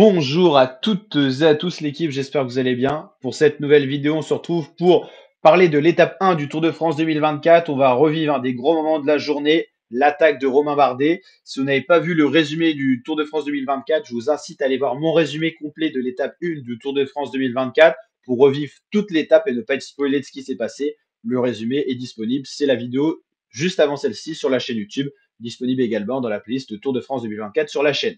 Bonjour à toutes et à tous l'équipe, j'espère que vous allez bien. Pour cette nouvelle vidéo, on se retrouve pour parler de l'étape 1 du Tour de France 2024. On va revivre un des gros moments de la journée, l'attaque de Romain Bardet. Si vous n'avez pas vu le résumé du Tour de France 2024, je vous incite à aller voir mon résumé complet de l'étape 1 du Tour de France 2024 pour revivre toute l'étape et ne pas être spoilé de ce qui s'est passé. Le résumé est disponible, c'est la vidéo juste avant celle-ci sur la chaîne YouTube, disponible également dans la playlist Tour de France 2024 sur la chaîne.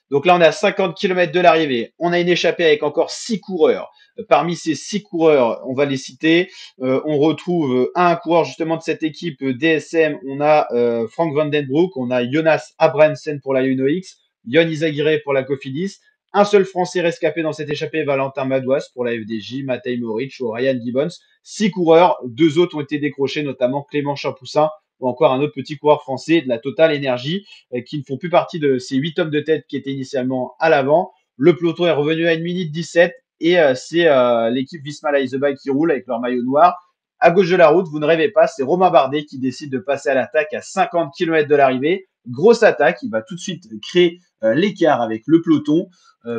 Donc là, on est à 50 km de l'arrivée. On a une échappée avec encore 6 coureurs. Parmi ces 6 coureurs, on va les citer. On retrouve un coureur justement de cette équipe DSM. On a Frank Van Den Broek, on a Jonas Abramsen pour la UNOX, Yon Izagirre pour la Cofidis. Un seul Français rescapé dans cette échappée, Valentin Madouas pour la FDJ, Matej Moric ou Ryan Gibbons. 6 coureurs, 2 autres ont été décrochés, notamment Clément Champoussin ou encore un autre petit coureur français de la Total Energy qui ne font plus partie de ces 8 hommes de tête qui étaient initialement à l'avant. Le peloton est revenu à 1 minute 17 et c'est l'équipe Visma Leizebike qui roule avec leur maillot noir. À gauche de la route, vous ne rêvez pas, c'est Romain Bardet qui décide de passer à l'attaque à 50 km de l'arrivée. Grosse attaque, il va tout de suite créer l'écart avec le peloton.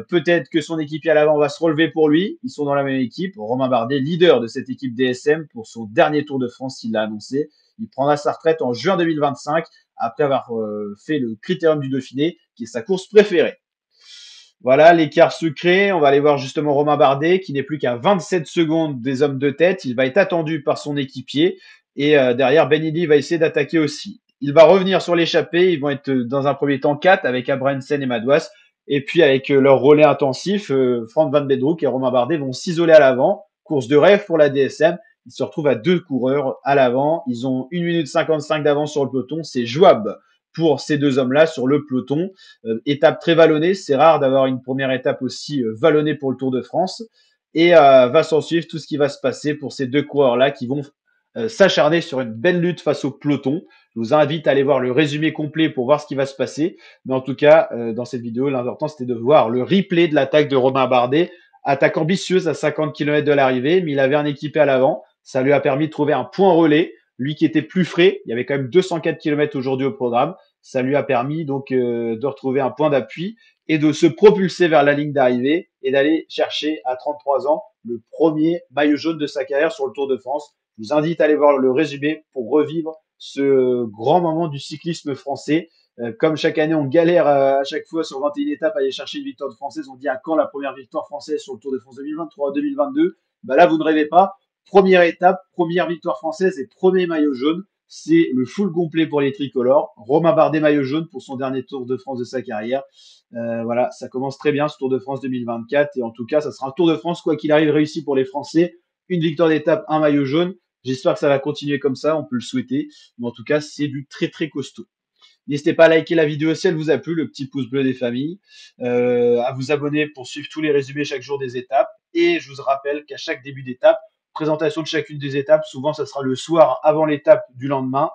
Peut-être que son équipier à l'avant va se relever pour lui. Ils sont dans la même équipe. Romain Bardet, leader de cette équipe DSM pour son dernier Tour de France, il l'a annoncé. Il prendra sa retraite en juin 2025 après avoir fait le Critérium du Dauphiné, qui est sa course préférée. Voilà, l'écart se crée. On va aller voir justement Romain Bardet, qui n'est plus qu'à 27 secondes des hommes de tête. Il va être attendu par son équipier. Et derrière, Benidi va essayer d'attaquer aussi. Il va revenir sur l'échappée. Ils vont être dans un premier temps 4 avec Abramsen et Madouas. Et puis avec leur relais intensif, Frank Van Den Broek et Romain Bardet vont s'isoler à l'avant. Course de rêve pour la DSM. Ils se retrouvent à 2 coureurs à l'avant. Ils ont 1 minute 55 d'avance sur le peloton. C'est jouable pour ces deux hommes-là sur le peloton. Étape très vallonnée. C'est rare d'avoir une première étape aussi vallonnée pour le Tour de France. Et va s'en suivre tout ce qui va se passer pour ces deux coureurs-là qui vont s'acharner sur une belle lutte face au peloton. Je vous invite à aller voir le résumé complet pour voir ce qui va se passer. Mais en tout cas, dans cette vidéo, l'important c'était de voir le replay de l'attaque de Romain Bardet. Attaque ambitieuse à 50 km de l'arrivée, mais il avait un équipé à l'avant. Ça lui a permis de trouver un point relais. Lui qui était plus frais, il y avait quand même 204 km aujourd'hui au programme. Ça lui a permis donc de retrouver un point d'appui et de se propulser vers la ligne d'arrivée et d'aller chercher à 33 ans le premier maillot jaune de sa carrière sur le Tour de France. Je vous invite à aller voir le résumé pour revivre ce grand moment du cyclisme français. Comme chaque année, on galère à chaque fois sur 21 étapes à aller chercher une victoire française. On dit à quand la première victoire française sur le Tour de France 2023, 2022. Bah là, vous ne rêvez pas. Première étape, première victoire française et premier maillot jaune. C'est le full complet pour les tricolores. Romain Bardet maillot jaune pour son dernier Tour de France de sa carrière. Voilà, ça commence très bien ce Tour de France 2024 et en tout cas, ça sera un Tour de France quoi qu'il arrive réussi pour les Français. Une victoire d'étape, un maillot jaune. J'espère que ça va continuer comme ça, on peut le souhaiter. Mais en tout cas, c'est du très très costaud. N'hésitez pas à liker la vidéo si elle vous a plu, le petit pouce bleu des familles, à vous abonner pour suivre tous les résumés chaque jour des étapes. Et je vous rappelle qu'à chaque début d'étape, présentation de chacune des étapes, souvent ça sera le soir avant l'étape du lendemain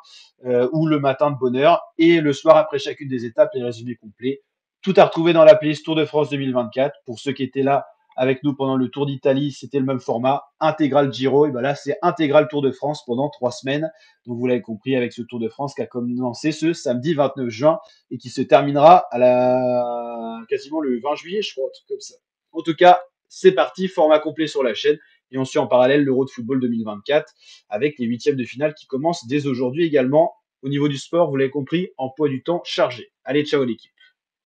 ou le matin de bonne heure. Et le soir après chacune des étapes, les résumés complets. Tout à retrouver dans la playlist Tour de France 2024. Pour ceux qui étaient là avec nous pendant le Tour d'Italie, c'était le même format, intégral Giro. Et ben là, c'est intégral Tour de France pendant 3 semaines. Donc vous l'avez compris avec ce Tour de France qui a commencé ce samedi 29 juin et qui se terminera à quasiment le 20 juillet, je crois, un truc comme ça. En tout cas, c'est parti, format complet sur la chaîne. Et on suit en parallèle l'Euro de football 2024 avec les huitièmes de finale qui commencent dès aujourd'hui également. Au niveau du sport, vous l'avez compris, emploi du temps chargé. Allez, ciao l'équipe.